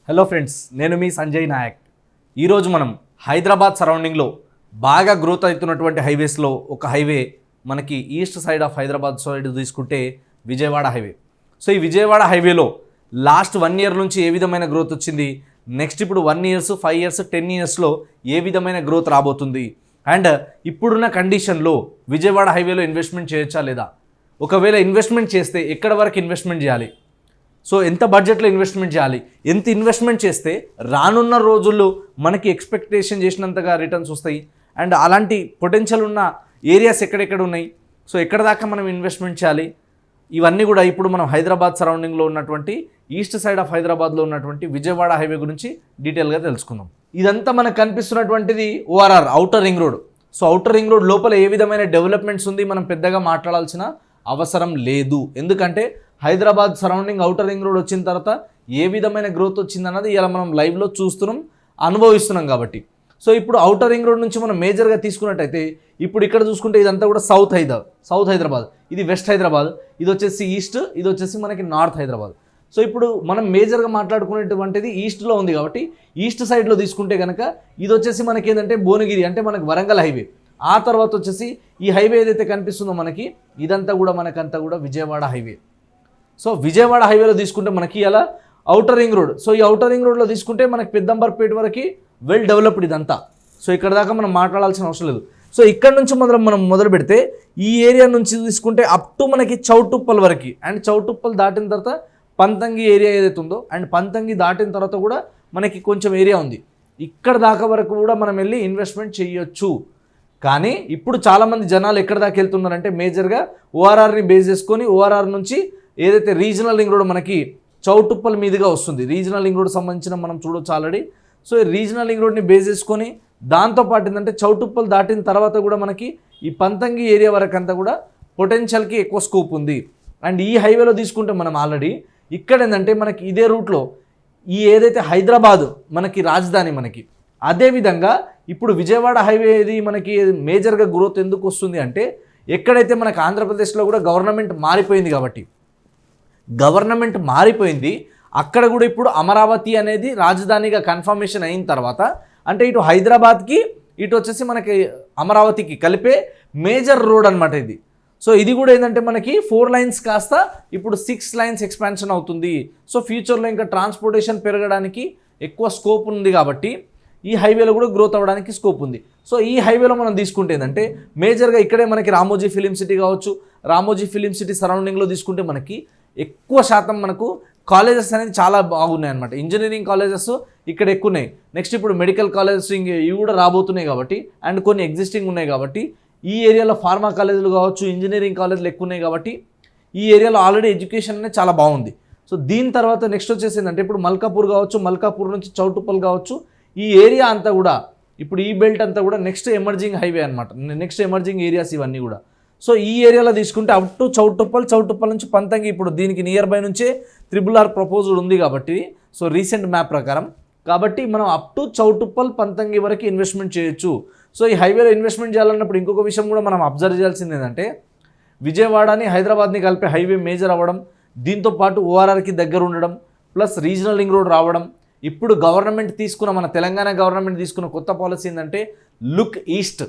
Hello friends, నేను మీ సంజయ్ నాయక్. ఈరోజు మనం హైదరాబాద్ సరౌండింగ్లో బాగా గ్రోత్ అవుతున్నటువంటి హైవేస్లో ఒక హైవే మనకి east side of Hyderabad side తీసుకుంటే విజయవాడ హైవే. సో ఈ విజయవాడ హైవేలో లాస్ట్ 1 year నుంచి ఏ విధమైన గ్రోత్ వచ్చింది, నెక్స్ట్ ఇప్పుడు 1 years, 5 years, 10 yearsలో ఏ విధమైన గ్రోత్ రాబోతుంది, అండ్ ఇప్పుడున్న కండిషన్లో విజయవాడ హైవేలో ఇన్వెస్ట్మెంట్ చేయొచ్చా లేదా, ఒకవేళ ఇన్వెస్ట్మెంట్ చేస్తే ఎక్కడ వరకు ఇన్వెస్ట్మెంట్ చేయాలి, సో ఎంత బడ్జెట్లో ఇన్వెస్ట్మెంట్ చేయాలి, ఎంత ఇన్వెస్ట్మెంట్ చేస్తే రానున్న రోజుల్లో మనకి ఎక్స్పెక్టేషన్ చేసినంతగా రిటర్న్స్ వస్తాయి, అండ్ అలాంటి పొటెన్షియల్ ఉన్న ఏరియాస్ ఎక్కడెక్కడ ఉన్నాయి, సో ఎక్కడ దాకా మనం ఇన్వెస్ట్మెంట్ చేయాలి, ఇవన్నీ కూడా ఇప్పుడు మనం హైదరాబాద్ సరౌండింగ్లో ఉన్నటువంటి ఈస్ట్ సైడ్ ఆఫ్ హైదరాబాద్లో ఉన్నటువంటి విజయవాడ హైవే గురించి డీటెయిల్గా తెలుసుకుందాం. ఇదంతా మనకు కనిపిస్తున్నటువంటిది ORR outer ring road. So outer ring road లోపల ఏ విధమైన డెవలప్మెంట్స్ ఉంది మనం పెద్దగా మాట్లాడాల్సిన అవసరం లేదు, ఎందుకంటే Hyderabad surrounding outer ring road వచ్చిన తర్వాత ఏ విధమైన గ్రోత్ వచ్చిందన్నది ఇలా మనం లైవ్లో చూస్తున్నాం, అనుభవిస్తున్నాం కాబట్టి. సో ఇప్పుడు ఔటర్ రింగ్ రోడ్ నుంచి మనం మేజర్గా తీసుకున్నట్టయితే ఇప్పుడు ఇక్కడ చూసుకుంటే ఇదంతా కూడా సౌత్ హైదరాబాద్, ఇది వెస్ట్ హైదరాబాద్, ఇది వచ్చేసి ఈస్ట్, ఇది వచ్చేసి మనకి నార్త్ హైదరాబాద్. సో ఇప్పుడు మనం మేజర్గా మాట్లాడుకునేటువంటిది ఈస్ట్లో ఉంది కాబట్టి ఈస్ట్ సైడ్లో తీసుకుంటే కనుక ఇది వచ్చేసి మనకి ఏంటంటే భువనగిరి, అంటే మనకి వరంగల్ హైవే. ఆ తర్వాత వచ్చేసి ఈ హైవే ఏదైతే కనిపిస్తుందో మనకి ఇదంతా కూడా మనకంతా కూడా విజయవాడ హైవే. సో విజయవాడ హైవేలో తీసుకుంటే మనకి ఇలా ఔటర్ రింగ్ రోడ్, సో ఈ ఔటర్ రింగ్ రోడ్లో తీసుకుంటే మనకి పెద్దంబర్పేట వరకు వెల్ డెవలప్డ్ ఇదంతా. సో ఇక్కడ దాకా మనం మాట్లాడాల్సిన అవసరం లేదు. సో ఇక్కడ నుంచి మనం మొదలు పెడితే ఈ ఏరియా నుంచి తీసుకుంటే అప్ టు మనకి చౌటుప్పల్ వరకు, అండ్ చౌటుప్పల్ దాటిన తర్వాత పంతంగి ఏరియా ఏదైతే ఉందో, అండ్ పంతంగి దాటిన తర్వాత కూడా మనకి కొంచెం ఏరియా ఉంది, ఇక్కడ దాకా వరకు కూడా మనం వెళ్ళి ఇన్వెస్ట్మెంట్ చేయొచ్చు. కానీ ఇప్పుడు చాలామంది జనాలు ఎక్కడ దాకా వెళ్తున్నారంటే మేజర్గా ఓఆర్ఆర్ని బేస్ చేసుకొని ఓఆర్ఆర్ నుంచి ఏదైతే రీజనల్ రింగ్ రోడ్ మనకి చౌటుప్పల్ మీదుగా వస్తుంది, రీజనల్ రింగ్ రోడ్ సంబంధించిన మనం చూడొచ్చు ఆల్రెడీ. సో ఈ రీజనల్ రింగ్ రోడ్ని బేస్ చేసుకొని దాంతోపాటు ఏంటంటే చౌటుప్పల్ దాటిన తర్వాత కూడా మనకి ఈ పంతంగి ఏరియా వరకు అంతా కూడా పొటెన్షియల్కి ఎక్కువ స్కోప్ ఉంది. అండ్ ఈ హైవేలో తీసుకుంటే మనం ఆల్రెడీ ఇక్కడ ఏంటంటే మనకి ఇదే రూట్లో ఈ ఏదైతే హైదరాబాద్ మనకి రాజధాని మనకి, అదేవిధంగా ఇప్పుడు విజయవాడ హైవే ఇది మనకి మేజర్గా గ్రోత్ ఎందుకు వస్తుంది అంటే ఎక్కడైతే మనకి ఆంధ్రప్రదేశ్లో కూడా గవర్నమెంట్ మారిపోయింది కాబట్టి, గవర్నమెంట్ మారిపోయింది అక్కడ కూడా ఇప్పుడు అమరావతి అనేది రాజధానిగా కన్ఫర్మేషన్ అయిన తర్వాత, అంటే ఇటు హైదరాబాద్కి ఇటు వచ్చేసి మనకి అమరావతికి కలిపే మేజర్ రోడ్ అనమాట ఇది. సో ఇది కూడా ఏంటంటే మనకి 4 lanes కాస్త ఇప్పుడు 6 lanes ఎక్స్పాన్షన్ అవుతుంది. సో ఫ్యూచర్లో ఇంకా ట్రాన్స్పోర్టేషన్ పెరగడానికి ఎక్కువ స్కోప్ ఉంది కాబట్టి ఈ హైవేలో కూడా గ్రోత్ అవ్వడానికి స్కోప్ ఉంది. సో ఈ హైవేలో మనం తీసుకుంటే ఏంటంటే మేజర్గా ఇక్కడే మనకి రామోజీ ఫిలిం సిటీ కావచ్చు, రామోజీ ఫిలిం సిటీ సరౌండింగ్లో తీసుకుంటే మనకి ఎక్కువ శాతం మనకు కాలేజెస్ అనేది చాలా బాగున్నాయి అనమాట. ఇంజనీరింగ్ కాలేజెస్ ఇక్కడ ఎక్కువ ఉన్నాయి, నెక్స్ట్ ఇప్పుడు మెడికల్ కాలేజెస్ ఇవి కూడా రాబోతున్నాయి కాబట్టి, అండ్ కొన్ని ఎగ్జిస్టింగ్ ఉన్నాయి కాబట్టి ఈ ఏరియాలో ఫార్మా కాలేజీలు కావచ్చు, ఇంజనీరింగ్ కాలేజీలు ఎక్కువ ఉన్నాయి కాబట్టి ఈ ఏరియాలో ఆల్రెడీ ఎడ్యుకేషన్ అనేది చాలా బాగుంది. సో దీని తర్వాత నెక్స్ట్ వచ్చేసి ఏంటంటే ఇప్పుడు మల్కాపూర్ కావచ్చు, మల్కాపూర్ నుంచి చౌటుప్పల్ కావచ్చు, ఈ ఏరియా అంతా కూడా ఇప్పుడు ఈ బెల్ట్ అంతా కూడా నెక్స్ట్ ఎమర్జింగ్ హైవే అనమాట, నెక్స్ట్ ఎమర్జింగ్ ఏరియాస్ ఇవన్నీ కూడా. సో ఈ ఏరియాలో తీసుకుంటే అప్ టు చౌటుప్పల్ నుంచి పంతంగి, ఇప్పుడు దీనికి నియర్ బై నుంచే RRR ప్రపోజల్ ఉంది కాబట్టి, సో రీసెంట్ మ్యాప్ ప్రకారం కాబట్టి మనం అప్ టు చౌటుప్పల్ పంతంగి వరకు ఇన్వెస్ట్మెంట్ చేయొచ్చు. సో ఈ హైవేలో ఇన్వెస్ట్మెంట్ చేయాలన్నప్పుడు ఇంకొక విషయం కూడా మనం అబ్జర్వ్ చేయాల్సింది ఏంటంటే విజయవాడని హైదరాబాద్ని కలిపే హైవే మేజర్ అవ్వడం, దీంతోపాటు ఓఆర్ఆర్కి దగ్గర ఉండడం, ప్లస్ రీజనల్ రింగ్ రోడ్ రావడం. ఇప్పుడు మన తెలంగాణ గవర్నమెంట్ తీసుకున్న కొత్త పాలసీ ఏంటంటే లుక్ ఈస్ట్.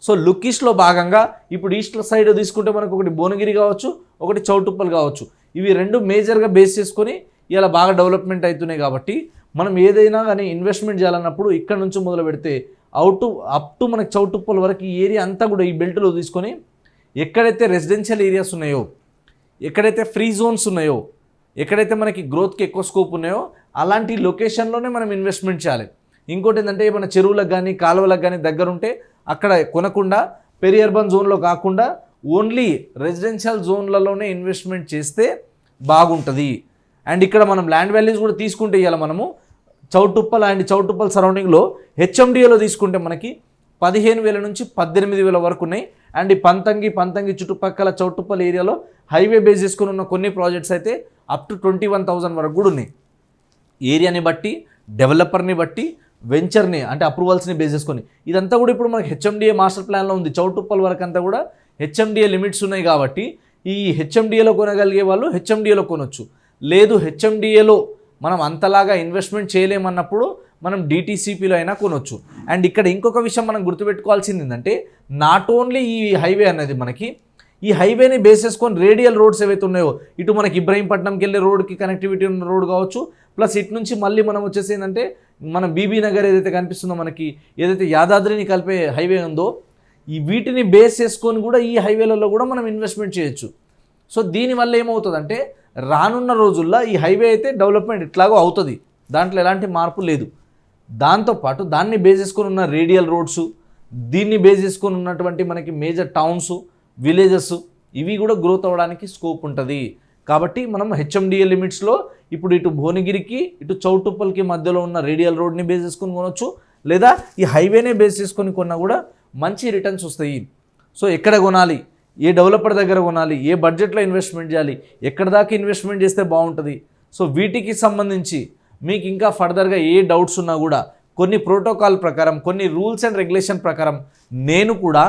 సో లుక్ ఈస్ట్లో భాగంగా ఇప్పుడు ఈస్ట్ సైడ్ తీసుకుంటే మనకు ఒకటి భువనగిరి కావచ్చు, ఒకటి చౌటుప్పల్ కావచ్చు, ఇవి రెండు మేజర్గా బేస్ చేసుకొని ఇలా బాగా డెవలప్మెంట్ అవుతున్నాయి కాబట్టి మనం ఏదైనా కానీ ఇన్వెస్ట్మెంట్ చేయాలన్నప్పుడు ఇక్కడ నుంచి మొదలు పెడితే అప్ టు మనకి చౌటుప్పల్ వరకు ఈ ఏరియా అంతా కూడా ఈ బెల్ట్లో తీసుకొని ఎక్కడైతే రెసిడెన్షియల్ ఏరియాస్ ఉన్నాయో, ఎక్కడైతే ఫ్రీ జోన్స్ ఉన్నాయో, ఎక్కడైతే మనకి గ్రోత్కి ఎక్కువ స్కోప్ ఉన్నాయో అలాంటి లొకేషన్లోనే మనం ఇన్వెస్ట్మెంట్ చేయాలి. ఇంకోటి ఏంటంటే మన చెరువులకు కానీ కాలువలకు కానీ దగ్గర ఉంటే అక్కడ కొనకుండా పెరి అర్బన్ జోన్లో కాకుండా ఓన్లీ రెసిడెన్షియల్ జోన్లలోనే ఇన్వెస్ట్మెంట్ చేస్తే బాగుంటుంది. అండ్ ఇక్కడ మనం ల్యాండ్ వాల్యూస్ కూడా తీసుకుంటే ఇవాళ మనము చౌటుప్పల్ సరౌండింగ్లో హెచ్ఎండిఏలో తీసుకుంటే మనకి 15,000 నుంచి 18,000 వరకు ఉన్నాయి. అండ్ ఈ పంతంగి చుట్టుపక్కల చౌటుప్పల్ ఏరియాలో హైవే బేస్ చేసుకుని ఉన్న కొన్ని ప్రాజెక్ట్స్ అయితే అప్ టు 21,000 వరకు కూడా ఉన్నాయి. ఏరియాని బట్టి, డెవలపర్ని బట్టి, వెంచర్ని అంటే అప్రూవల్స్ని బేస్ చేసుకొని ఇదంతా కూడా ఇప్పుడు మనకి హెచ్ఎండిఏ మాస్టర్ ప్లాన్లో ఉంది. చౌటుప్పల్ వరకు అంతా కూడా హెచ్ఎండిఏ లిమిట్స్ ఉన్నాయి కాబట్టి ఈ హెచ్ఎండిఏలో కొనగలిగే వాళ్ళు హెచ్ఎండిఏలో కొనొచ్చు. లేదు హెచ్ఎండిఏలో మనం అంతలాగా ఇన్వెస్ట్మెంట్ చేయలేమన్నప్పుడు మనం డిటీసీపీలో అయినా కొనొచ్చు. అండ్ ఇక్కడ ఇంకొక విషయం మనం గుర్తుపెట్టుకోవాల్సింది ఏంటంటే, నాట్ ఓన్లీ ఈ హైవే అనేది మనకి, ఈ హైవేని బేస్ చేసుకొని రేడియల్ రోడ్స్ ఏవైతే ఉన్నాయో, ఇటు మనకి ఇబ్రహీంపట్నంకి వెళ్ళే రోడ్కి కనెక్టివిటీ ఉన్న రోడ్ కావచ్చు, ప్లస్ ఇటు నుంచి మళ్ళీ మనం వచ్చేసి ఏంటంటే మన బీబీ నగర్ ఏదైతే కనిపిస్తుందో మనకి, ఏదైతే యాదాద్రిని కలిపే హైవే ఉందో, ఈ వీటిని బేస్ చేసుకొని కూడా ఈ హైవేలలో కూడా మనం ఇన్వెస్ట్మెంట్ చేయొచ్చు. సో దీనివల్ల ఏమవుతుందంటే రానున్న రోజుల్లో ఈ హైవే అయితే డెవలప్మెంట్ ఇట్లాగో అవుతుంది, దాంట్లో ఎలాంటి మార్పు లేదు. దాంతోపాటు దాన్ని బేస్ చేసుకొని ఉన్న రేడియల్ రోడ్స్, దీన్ని బేస్ చేసుకొని ఉన్నటువంటి మనకి మేజర్ టౌన్స్, విలేజెస్, ఇవి కూడా గ్రోత్ అవ్వడానికి స్కోప్ ఉంటుంది. కాబట్టి మనం హెచ్ఎండిఏ లిమిట్స్లో ఇప్పుడు ఇటు భువనగిరికి ఇటు చౌటుప్పల్కి మధ్యలో ఉన్న రేడియల్ రోడ్ని బేస్ చేసుకొని కొనవచ్చు, లేదా ఈ హైవేనే బేస్ చేసుకొని కొన్నా కూడా మంచి రిటర్న్స్ వస్తాయి. సో ఎక్కడ కొనాలి, ఏ డెవలపర్ దగ్గర కొనాలి, ఏ బడ్జెట్లో ఇన్వెస్ట్మెంట్ చేయాలి, ఎక్కడ దాకా ఇన్వెస్ట్మెంట్ చేస్తే బాగుంటుంది, సో వీటికి సంబంధించి మీకు ఇంకా ఫర్దర్గా ఏ డౌట్స్ ఉన్నా కూడా కొన్ని ప్రోటోకాల్ ప్రకారం, కొన్ని రూల్స్ అండ్ రెగ్యులేషన్ ప్రకారం నేను కూడా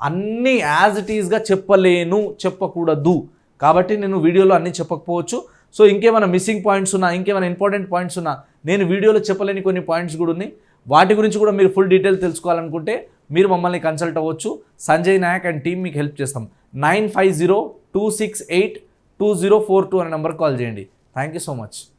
అన్నీ యాజ్ ఇట్ ఈస్గా చెప్పలేను, చెప్పకూడదు. కాబట్టి నేను వీడియోలో అన్నీ చెప్పకపోవచ్చు. సో ఇంకేమైనా మిస్సింగ్ పాయింట్స్ ఉన్నా, ఇంకేమైనా ఇంపార్టెంట్ పాయింట్స్ ఉన్నా, నేను వీడియోలో చెప్పలేని కొన్ని పాయింట్స్ కూడా ఉన్నాయి, వాటి గురించి కూడా మీరు ఫుల్ డీటెయిల్ తెలుసుకోవాలనుకుంటే మీరు మమ్మల్ని కన్సల్ట్ అవ్వచ్చు. సంజయ్ నాయక్ అండ్ టీమ్ మీకు హెల్ప్ చేస్తాం. 9502682042 అనే నెంబర్కి కాల్ చేయండి. Thank you so much.